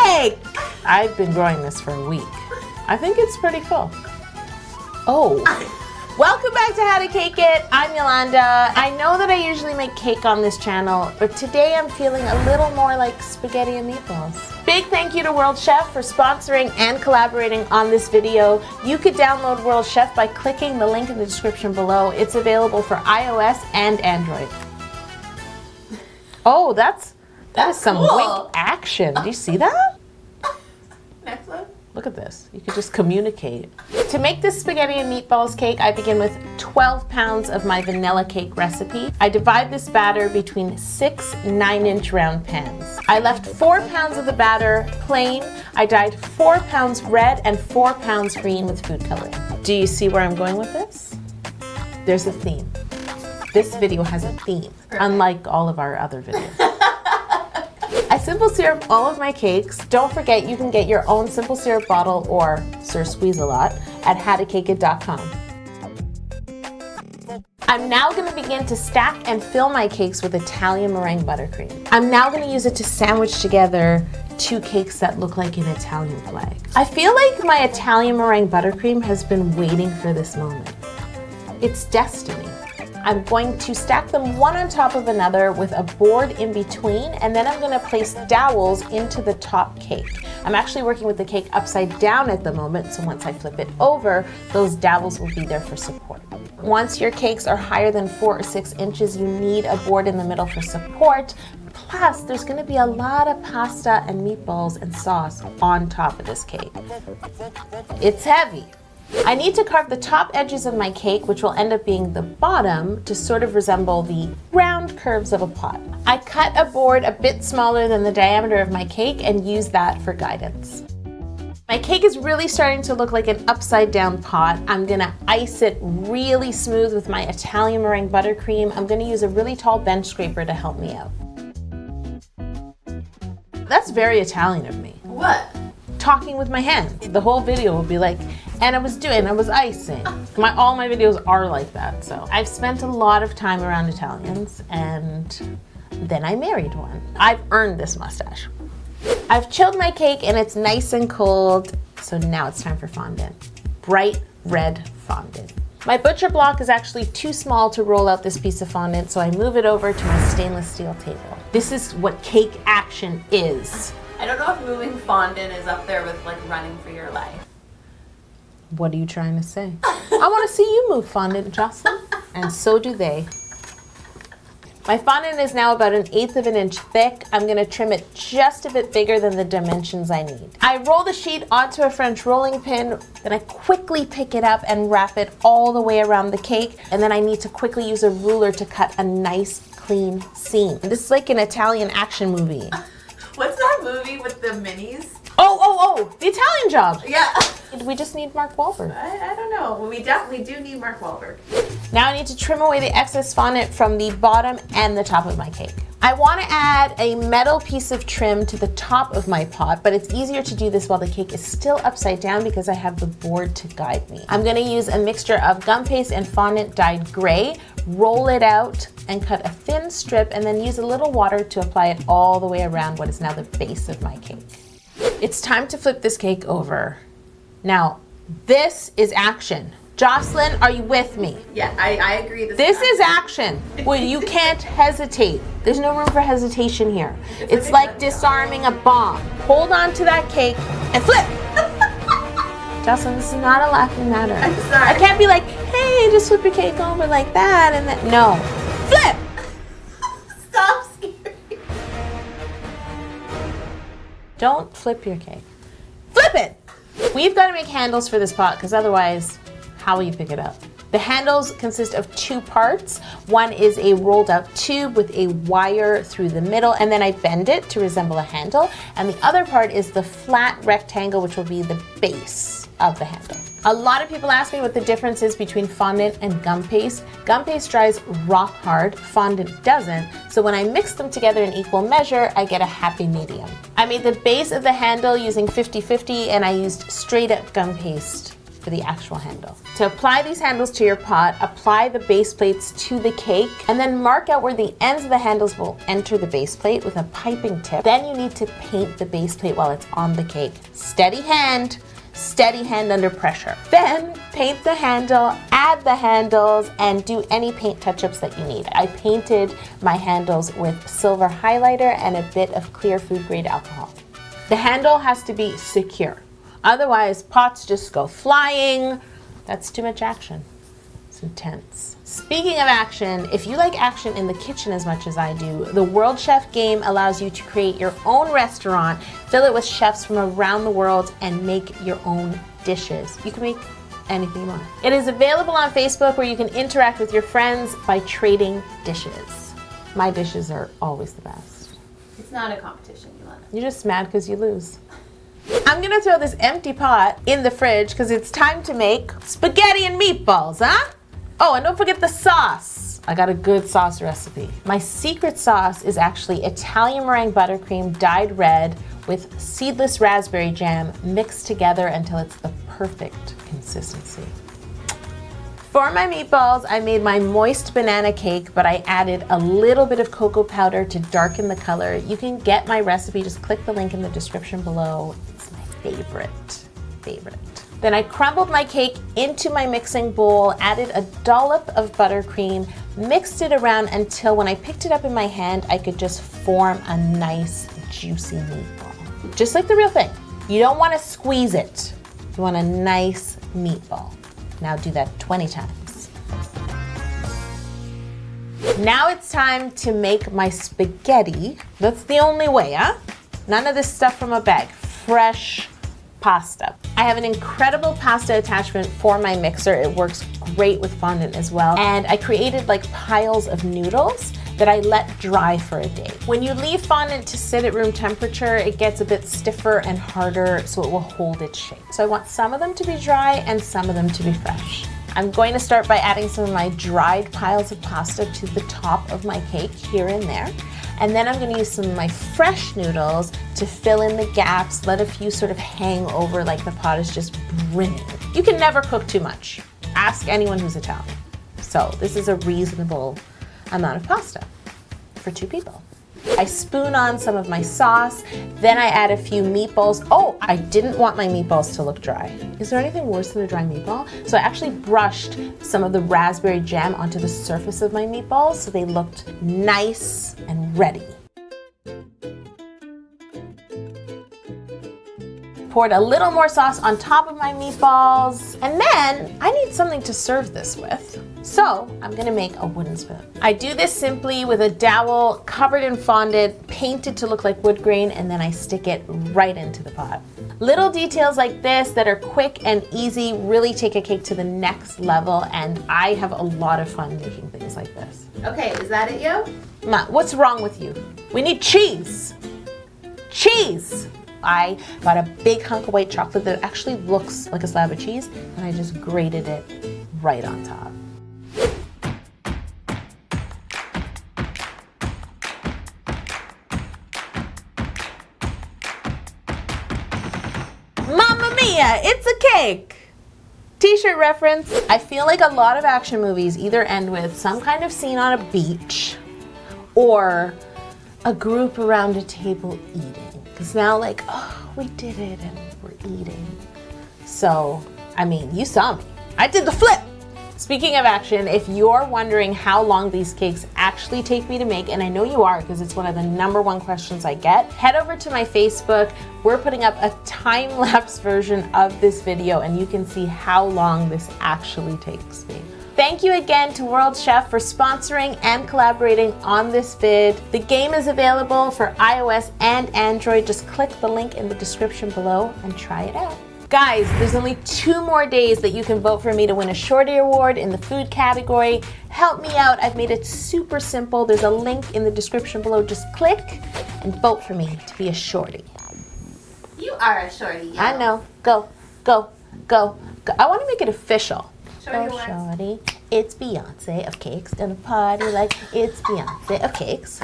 cake! I've been growing this for a week. I think it's pretty full. Oh. Welcome back to How to Cake It. I'm Yolanda. I know that I usually make cake on this channel, but today I'm feeling a little more like spaghetti and meatballs. Big thank you to World Chef for sponsoring and collaborating on this video. You could download World Chef by clicking the link in the description below. It's available for iOS and Android. Oh, that is some cool. wink action. Do you see that? Next one. Look at this. You could just communicate. To make this spaghetti and meatballs cake, I begin with 12 pounds of my vanilla cake recipe. I divide this batter between 6 9-inch round pans. I left 4 pounds of the batter plain. I dyed 4 pounds red and 4 pounds green with food coloring. Do you see where I'm going with this? There's a theme. This video has a theme, unlike all of our other videos. I simple syrup all of my cakes. Don't forget you can get your own simple syrup bottle or Sir Squeeze-A-Lot at howtocakeit.com. I'm now going to begin to stack and fill my cakes with Italian meringue buttercream. I'm now going to use it to sandwich together 2 cakes that look like an Italian flag. I feel like my Italian meringue buttercream has been waiting for this moment. It's destiny. I'm going to stack them one on top of another with a board in between, and then I'm going to place dowels into the top cake. I'm actually working with the cake upside down at the moment, so once I flip it over, those dowels will be there for support. Once your cakes are higher than 4 or 6 inches, you need a board in the middle for support. Plus, there's going to be a lot of pasta and meatballs and sauce on top of this cake. It's heavy. I need to carve the top edges of my cake, which will end up being the bottom, to sort of resemble the round curves of a pot. I cut a board a bit smaller than the diameter of my cake and use that for guidance. My cake is really starting to look like an upside down pot. I'm gonna ice it really smooth with my Italian meringue buttercream. I'm gonna use a really tall bench scraper to help me out. That's very Italian of me. What? Talking with my hands. The whole video will be like, and I was icing. All my videos are like that. So I've spent a lot of time around Italians, and then I married one. I've earned this mustache. I've chilled my cake and it's nice and cold. So now it's time for fondant. Bright red fondant. My butcher block is actually too small to roll out this piece of fondant, so I move it over to my stainless steel table. This is what cake action is. I don't know if moving fondant is up there with like running for your life. What are you trying to say? I want to see you move fondant, Jocelyn. And so do they. My fondant is now about 1/8 of an inch thick. I'm going to trim it just a bit bigger than the dimensions I need. I roll the sheet onto a French rolling pin, then I quickly pick it up and wrap it all the way around the cake, and then I need to quickly use a ruler to cut a nice, clean seam. This is like an Italian action movie. What's that movie with the minis? Oh, The Italian Job. Yeah. We just need Mark Wahlberg. I don't know. Well, we definitely do need Mark Wahlberg. Now I need to trim away the excess fondant from the bottom and the top of my cake. I want to add a metal piece of trim to the top of my pot, but it's easier to do this while the cake is still upside down because I have the board to guide me. I'm going to use a mixture of gum paste and fondant dyed gray, roll it out, and cut a thin strip, and then use a little water to apply it all the way around what is now the base of my cake. It's time to flip this cake over. Now, this is action. Jocelyn, are you with me? Yeah, I agree. This is action. Well, you can't hesitate. There's no room for hesitation here. It's like disarming a bomb. Hold on to that cake and flip. Jocelyn, this is not a laughing matter. I'm sorry. I can't be like, hey, just flip your cake over like that and then, no. Flip! Stop scaring. Don't flip your cake. Flip it! We've got to make handles for this pot because otherwise, how will you pick it up? The handles consist of 2 parts. One is a rolled out tube with a wire through the middle, and then I bend it to resemble a handle. And the other part is the flat rectangle, which will be the base of the handle. A lot of people ask me what the difference is between fondant and gum paste. Gum paste dries rock hard, fondant doesn't, so when I mix them together in equal measure, I get a happy medium. I made the base of the handle using 50-50, and I used straight up gum paste for the actual handle. To apply these handles to your pot, apply the base plates to the cake and then mark out where the ends of the handles will enter the base plate with a piping tip. Then you need to paint the base plate while it's on the cake. Steady hand under pressure. Then paint the handle, add the handles, and do any paint touch-ups that you need. I painted my handles with silver highlighter and a bit of clear food grade alcohol. The handle has to be secure. Otherwise, pots just go flying. That's too much action. It's intense. Speaking of action, if you like action in the kitchen as much as I do, the World Chef game allows you to create your own restaurant, fill it with chefs from around the world, and make your own dishes. You can make anything you want. It is available on Facebook where you can interact with your friends by trading dishes. My dishes are always the best. It's not a competition, Yolanda. You're just mad because you lose. I'm gonna throw this empty pot in the fridge because it's time to make spaghetti and meatballs, huh? Oh, and don't forget the sauce. I got a good sauce recipe. My secret sauce is actually Italian meringue buttercream dyed red with seedless raspberry jam mixed together until it's the perfect consistency. For my meatballs, I made my moist banana cake, but I added a little bit of cocoa powder to darken the color. You can get my recipe, just click the link in the description below. It's my favorite. Then I crumbled my cake into my mixing bowl, added a dollop of buttercream, mixed it around until when I picked it up in my hand, I could just form a nice, juicy meatball. Just like the real thing. You don't want to squeeze it. You want a nice meatball. Now do that 20 times. Now it's time to make my spaghetti. That's the only way, huh? None of this stuff from a bag. Fresh pasta. I have an incredible pasta attachment for my mixer. It works great with fondant as well. And I created like piles of noodles that I let dry for a day. When you leave fondant to sit at room temperature, it gets a bit stiffer and harder, so it will hold its shape. So I want some of them to be dry and some of them to be fresh. I'm going to start by adding some of my dried piles of pasta to the top of my cake here and there. And then I'm gonna use some of my fresh noodles to fill in the gaps, let a few sort of hang over like the pot is just brimming. You can never cook too much. Ask anyone who's Italian. So this is a reasonable amount of pasta for 2 people. I spoon on some of my sauce, then I add a few meatballs. Oh, I didn't want my meatballs to look dry. Is there anything worse than a dry meatball? So I actually brushed some of the raspberry jam onto the surface of my meatballs so they looked nice and ready. Poured a little more sauce on top of my meatballs, and then I need something to serve this with. So I'm gonna make a wooden spoon. I do this simply with a dowel covered in fondant, painted to look like wood grain, and then I stick it right into the pot. Little details like this that are quick and easy really take a cake to the next level, and I have a lot of fun making things like this. Okay, is that it, Yo? Ma, what's wrong with you? We need cheese. Cheese! I got a big hunk of white chocolate that actually looks like a slab of cheese, and I just grated it right on top. Mamma mia, it's a cake! T-shirt reference. I feel like a lot of action movies either end with some kind of scene on a beach or a group around a table eating. Because now, like, oh, we did it and we're eating. So, I mean, you saw me. I did the flip. Speaking of action, if you're wondering how long these cakes actually take me to make, and I know you are because it's one of the #1 questions I get, head over to my Facebook. We're putting up a time-lapse version of this video and you can see how long this actually takes me. Thank you again to World Chef for sponsoring and collaborating on this vid. The game is available for iOS and Android. Just click the link in the description below and try it out. Guys, there's only 2 more days that you can vote for me to win a Shorty Award in the food category. Help me out. I've made it super simple. There's a link in the description below. Just click and vote for me to be a Shorty. You are a Shorty, Yo. I know. Go, go, go, go. I want to make it official. Shorty Go, works. Shorty. It's Beyonce of cakes. Gonna party like it's Beyonce of cakes.